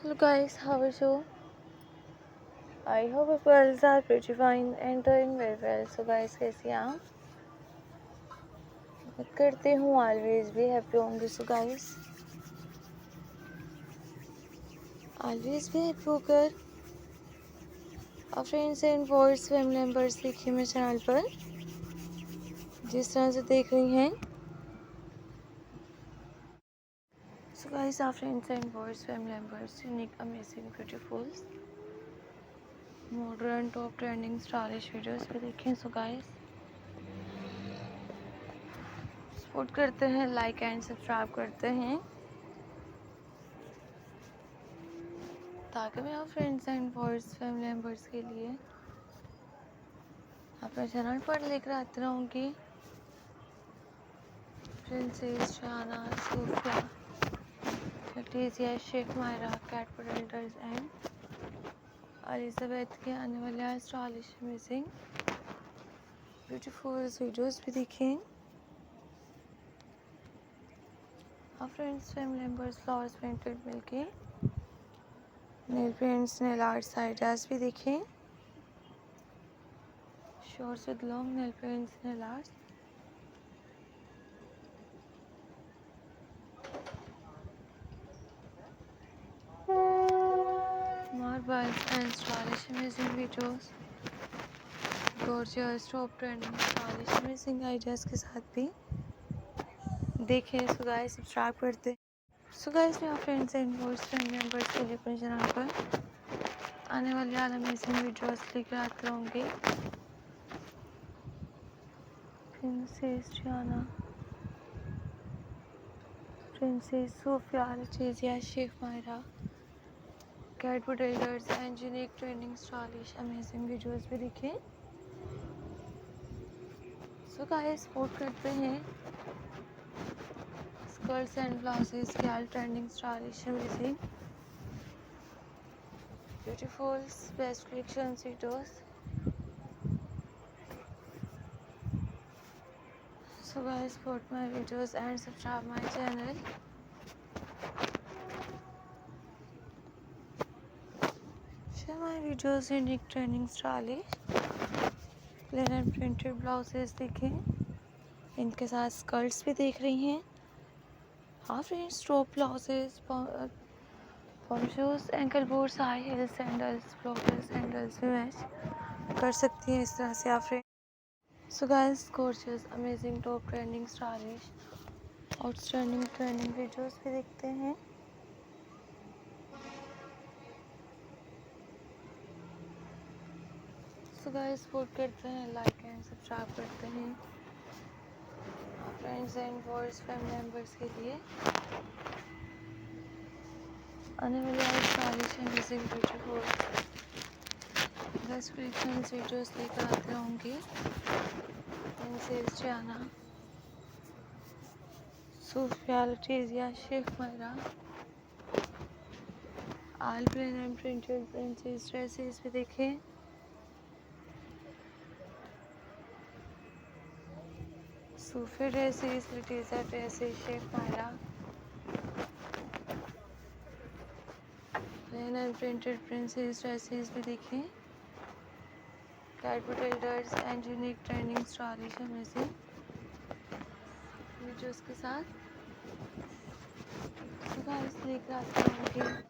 Hello guys, how are you? I hope you girls are pretty fine and doing very well. So guys, कैसी हैं आप? मैं करती हूँ always be happy होंगी. So guys, always be happy होकर और फ्रेंड्स एंड फॉर्स फैमिली मेम्बर्स देखिए मेरे चैनल पर जिस तरह से देख रही हैं. So guys, our friends and boys, family members, unique, amazing, beautiful, modern, top trending, stylish videos पे देखें. So guys, सपोर्ट करते हैं, लाइक एंड सब्सक्राइब करते हैं ताकि मैं आप friends and boys family members के लिए अपने चैनल पर लेकर आती रहूँगी. Princess Shana, Sofia, Letizia, Sheikh Myra, Kate Elders and Elizabeth के आने वाले स्टाइलिश अमेजिंग ब्यूटीफुल वीडियोस भी देखें. आप friends family members flowers painted मिलके nail paints nail arts ideas भी देखें. Shorts with long nail paints nail arts marbles and stylish amazing videos, gorgeous top trending stylish amazing ideas के साथ भी देखें. सो गाइस सब्सक्राइब करते. So guys मैं friends and boys family members के लिए अपने चैनल पर आने वाले अमेजिंग वीडियोस लेकर आते रहूँगी. Princess Jana, princess Sofia, Letizia, Sheikh Myra, Kate Elders and unique trending stylish amazing videos भी देखें. सो गाइस सपोर्ट करते हैं स्कर्ट्स एंड ब्लाउजेस के all trending stylish amazing beautiful best collection videos. So guys, support my videos and subscribe my channel. Share my videos unique trending stylish plain and printed blouses देखें. इनके साथ skirts भी देख रही हैं. Half friends top blouses, pom shoes, ankle boots, high heel sandals, फ्लोकल sandals भी match कर सकती हैं इस तरह से आप friend. So guys gorgeous amazing top trending stylish outstanding trending videos भी देखते हैं. सो गाइस सपोर्ट करते हैं, लाइक एंड सब्सक्राइब करते हैं friends and boys family members के लिए आने वाले stylish amazing beautiful best collection videos लेकर आते रहूँगी. Princess Jana, Sofia, Letizia, Sheikh Myra, all plain and printed princess dresses भी देखें. Sufi dresses, Letizia dresses, Sheikh Myra, plain and printed princess dresses भी देखें. Kate Elders and unique trending stylish amazing videos के साथ. तो गाइस लेकर आते होंगे